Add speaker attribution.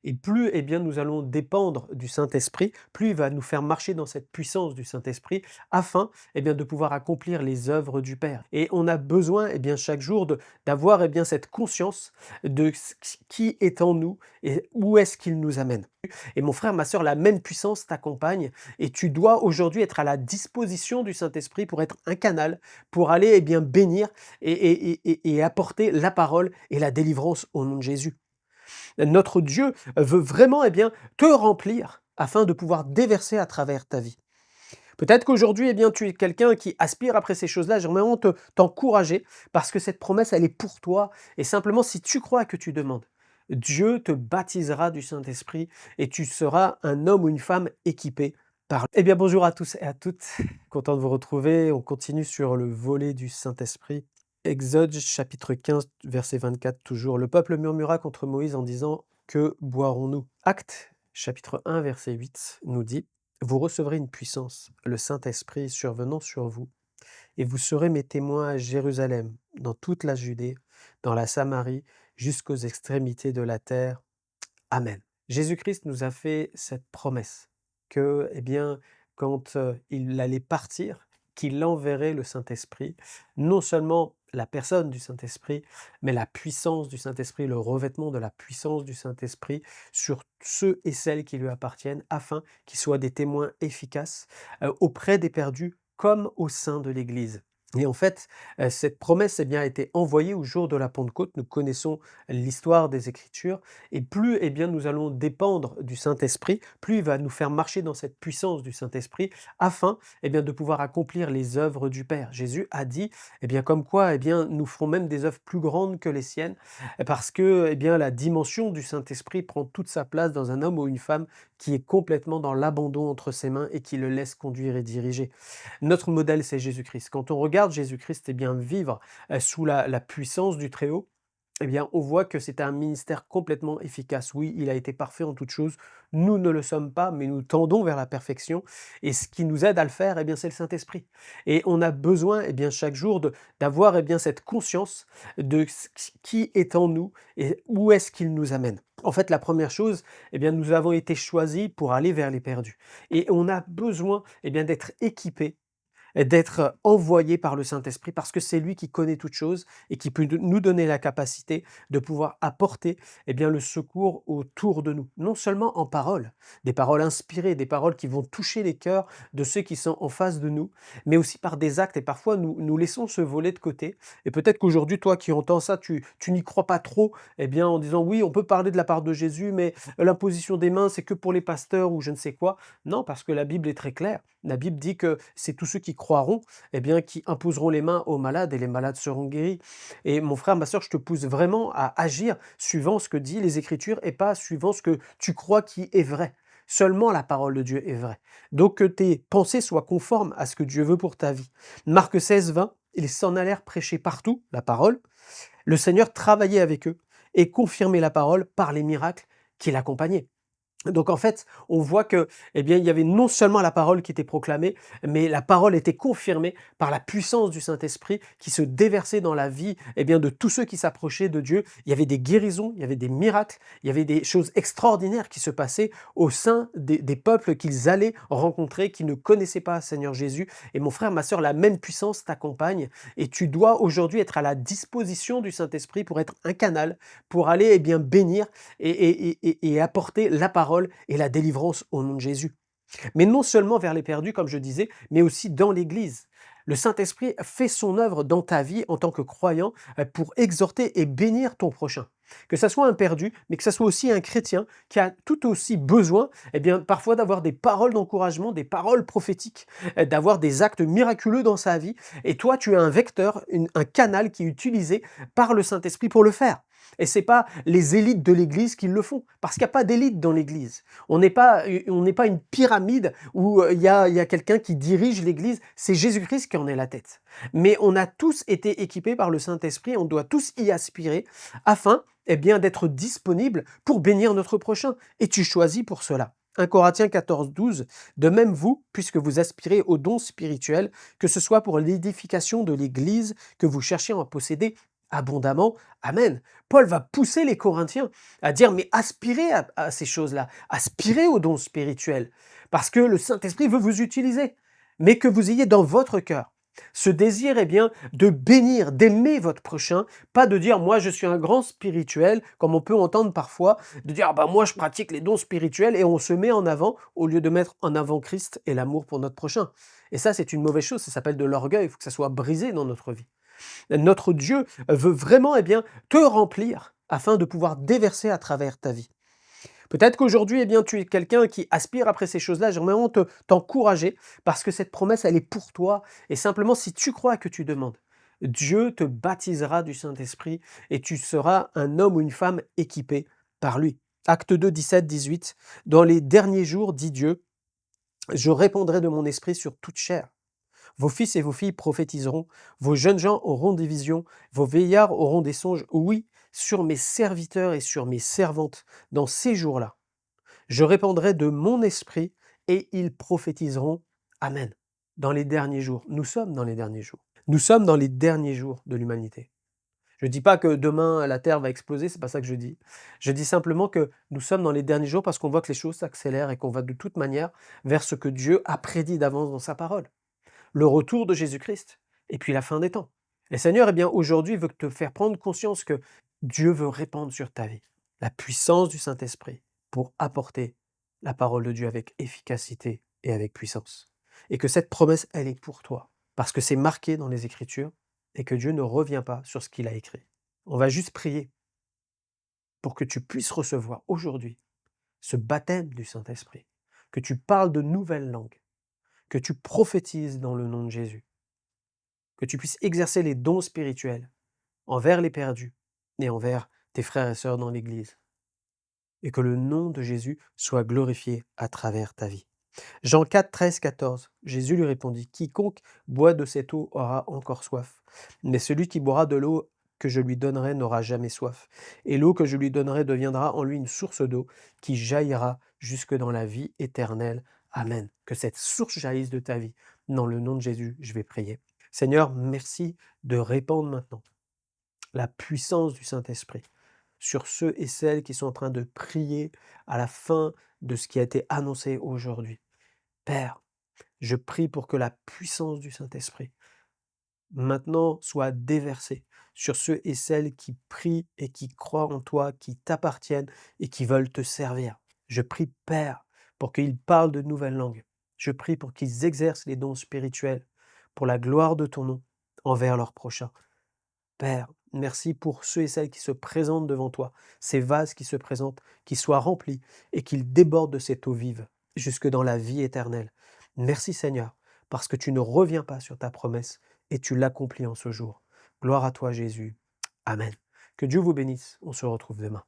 Speaker 1: Et plus, nous allons dépendre du Saint-Esprit, plus il va nous faire marcher dans cette puissance du Saint-Esprit afin, de pouvoir accomplir les œuvres du Père. Et on a besoin, chaque jour d'avoir, cette conscience de qui est en nous et où est-ce qu'il nous amène. Et mon frère, ma sœur, la même puissance t'accompagne et tu dois aujourd'hui être à la disposition du Saint-Esprit pour être un canal, pour aller, bénir et apporter la parole et la délivrance au nom de Jésus. Notre Dieu veut vraiment, te remplir afin de pouvoir déverser à travers ta vie. Peut-être qu'aujourd'hui, tu es quelqu'un qui aspire après ces choses-là. J'aimerais vraiment t'encourager parce que cette promesse, elle est pour toi. Et simplement, si tu crois que tu demandes, Dieu te baptisera du Saint-Esprit et tu seras un homme ou une femme équipé par lui. Bonjour à tous et à toutes. Content de vous retrouver. On continue sur le volet du Saint-Esprit. Exode chapitre 15, verset 24 toujours. Le peuple murmura contre Moïse en disant: Que boirons-nous? Actes chapitre 1, verset 8 nous dit: Vous recevrez une puissance, le Saint-Esprit survenant sur vous, et vous serez mes témoins à Jérusalem, dans toute la Judée, dans la Samarie, jusqu'aux extrémités de la terre. Amen. Jésus-Christ nous a fait cette promesse que, quand il allait partir, qu'il enverrait le Saint-Esprit, non seulement la personne du Saint-Esprit, mais la puissance du Saint-Esprit, le revêtement de la puissance du Saint-Esprit sur ceux et celles qui lui appartiennent, afin qu'ils soient des témoins efficaces auprès des perdus comme au sein de l'Église. Et en fait, cette promesse a été envoyée au jour de la Pentecôte. Nous connaissons l'histoire des Écritures. Et plus, nous allons dépendre du Saint-Esprit, plus il va nous faire marcher dans cette puissance du Saint-Esprit afin, de pouvoir accomplir les œuvres du Père. Jésus a dit, comme quoi, nous ferons même des œuvres plus grandes que les siennes, parce que, la dimension du Saint-Esprit prend toute sa place dans un homme ou une femme qui est complètement dans l'abandon entre ses mains et qui le laisse conduire et diriger. Notre modèle, c'est Jésus-Christ. Quand on regarde Jésus-Christ, vivre sous la puissance du Très-Haut, on voit que c'est un ministère complètement efficace. Oui, il a été parfait en toutes choses. Nous ne le sommes pas, mais nous tendons vers la perfection. Et ce qui nous aide à le faire, c'est le Saint-Esprit. Et on a besoin, chaque jour d'avoir, cette conscience de qui est en nous et où est-ce qu'il nous amène. En fait, la première chose, nous avons été choisis pour aller vers les perdus. Et on a besoin, d'être équipés d'être envoyé par le Saint-Esprit parce que c'est lui qui connaît toutes choses et qui peut nous donner la capacité de pouvoir apporter le secours autour de nous. Non seulement en paroles, des paroles inspirées, des paroles qui vont toucher les cœurs de ceux qui sont en face de nous, mais aussi par des actes. Et parfois, nous laissons ce volet de côté. Et peut-être qu'aujourd'hui, toi qui entends ça, tu n'y crois pas trop, en disant oui, on peut parler de la part de Jésus, mais l'imposition des mains, c'est que pour les pasteurs ou je ne sais quoi. Non, parce que la Bible est très claire. La Bible dit que c'est tous ceux qui croiront, qui imposeront les mains aux malades et les malades seront guéris. Et mon frère, ma sœur, je te pousse vraiment à agir suivant ce que dit les Écritures et pas suivant ce que tu crois qui est vrai. Seulement la parole de Dieu est vraie. Donc que tes pensées soient conformes à ce que Dieu veut pour ta vie. Marc 16, 20, ils s'en allèrent prêcher partout, la parole. Le Seigneur travaillait avec eux et confirmait la parole par les miracles qui l'accompagnaient. Donc en fait, on voit que, il y avait non seulement la parole qui était proclamée, mais la parole était confirmée par la puissance du Saint-Esprit qui se déversait dans la vie, de tous ceux qui s'approchaient de Dieu. Il y avait des guérisons, il y avait des miracles, il y avait des choses extraordinaires qui se passaient au sein des peuples qu'ils allaient rencontrer, qui ne connaissaient pas Seigneur Jésus. Et mon frère, ma sœur, la même puissance t'accompagne et tu dois aujourd'hui être à la disposition du Saint-Esprit pour être un canal, pour aller, bénir et apporter la parole et la délivrance au nom de Jésus. Mais non seulement vers les perdus, comme je disais, mais aussi dans l'Église. Le Saint-Esprit fait son œuvre dans ta vie en tant que croyant pour exhorter et bénir ton prochain. Que ça soit un perdu, mais que ça soit aussi un chrétien qui a tout aussi besoin, parfois d'avoir des paroles d'encouragement, des paroles prophétiques, d'avoir des actes miraculeux dans sa vie. Et toi, tu es un vecteur, un canal qui est utilisé par le Saint-Esprit pour le faire. Et c'est pas les élites de l'Église qui le font, parce qu'il n'y a pas d'élite dans l'Église. On n'est pas une pyramide où il y a quelqu'un qui dirige l'Église, c'est Jésus-Christ qui en est la tête. Mais on a tous été équipés par le Saint-Esprit, on doit tous y aspirer afin d'être disponibles pour bénir notre prochain. Et tu choisis pour cela. 1 Corinthiens 14, 12, de même vous, puisque vous aspirez aux dons spirituels, que ce soit pour l'édification de l'Église que vous cherchez à en posséder, abondamment. Amen. Paul va pousser les Corinthiens à dire, mais aspirez à ces choses-là, aspirez aux dons spirituels, parce que le Saint-Esprit veut vous utiliser, mais que vous ayez dans votre cœur ce désir, eh bien, de bénir, d'aimer votre prochain, pas de dire, moi je suis un grand spirituel, comme on peut entendre parfois, de dire, ah bah moi je pratique les dons spirituels, et on se met en avant, au lieu de mettre en avant Christ et l'amour pour notre prochain. Et ça, c'est une mauvaise chose, ça s'appelle de l'orgueil, il faut que ça soit brisé dans notre vie. Notre Dieu veut vraiment, eh bien, te remplir afin de pouvoir déverser à travers ta vie. Peut-être qu'aujourd'hui, eh bien, tu es quelqu'un qui aspire après ces choses-là. J'aimerais vraiment t'encourager parce que cette promesse, elle est pour toi. Et simplement, si tu crois que tu demandes, Dieu te baptisera du Saint-Esprit et tu seras un homme ou une femme équipé par lui. Acte 2, 17, 18. Dans les derniers jours, dit Dieu, je répandrai de mon esprit sur toute chair. Vos fils et vos filles prophétiseront, vos jeunes gens auront des visions, vos vieillards auront des songes. Oui, sur mes serviteurs et sur mes servantes, dans ces jours-là, je répandrai de mon esprit et ils prophétiseront. Amen. Dans les derniers jours. Nous sommes dans les derniers jours. Nous sommes dans les derniers jours de l'humanité. Je ne dis pas que demain la Terre va exploser, c'est pas ça que je dis. Je dis simplement que nous sommes dans les derniers jours parce qu'on voit que les choses s'accélèrent et qu'on va de toute manière vers ce que Dieu a prédit d'avance dans sa parole. Le retour de Jésus-Christ et puis la fin des temps. Le Seigneur, eh bien, aujourd'hui, veut te faire prendre conscience que Dieu veut répandre sur ta vie la puissance du Saint-Esprit pour apporter la parole de Dieu avec efficacité et avec puissance. Et que cette promesse, elle est pour toi, parce que c'est marqué dans les Écritures et que Dieu ne revient pas sur ce qu'il a écrit. On va juste prier pour que tu puisses recevoir aujourd'hui ce baptême du Saint-Esprit, que tu parles de nouvelles langues, que tu prophétises dans le nom de Jésus, que tu puisses exercer les dons spirituels envers les perdus et envers tes frères et sœurs dans l'Église, et que le nom de Jésus soit glorifié à travers ta vie. Jean 4, 13, 14, Jésus lui répondit, quiconque boit de cette eau aura encore soif, mais celui qui boira de l'eau que je lui donnerai n'aura jamais soif, et l'eau que je lui donnerai deviendra en lui une source d'eau qui jaillira jusque dans la vie éternelle. Amen. Que cette source jaillisse de ta vie. Dans le nom de Jésus, je vais prier. Seigneur, merci de répandre maintenant la puissance du Saint-Esprit sur ceux et celles qui sont en train de prier à la fin de ce qui a été annoncé aujourd'hui. Père, je prie pour que la puissance du Saint-Esprit maintenant soit déversée sur ceux et celles qui prient et qui croient en toi, qui t'appartiennent et qui veulent te servir. Je prie, Père, pour qu'ils parlent de nouvelles langues. Je prie pour qu'ils exercent les dons spirituels pour la gloire de ton nom envers leurs prochains. Père, merci pour ceux et celles qui se présentent devant toi, ces vases qui se présentent, qui soient remplis et qu'ils débordent de cette eau vive jusque dans la vie éternelle. Merci Seigneur, parce que tu ne reviens pas sur ta promesse et tu l'accomplis en ce jour. Gloire à toi Jésus. Amen. Que Dieu vous bénisse. On se retrouve demain.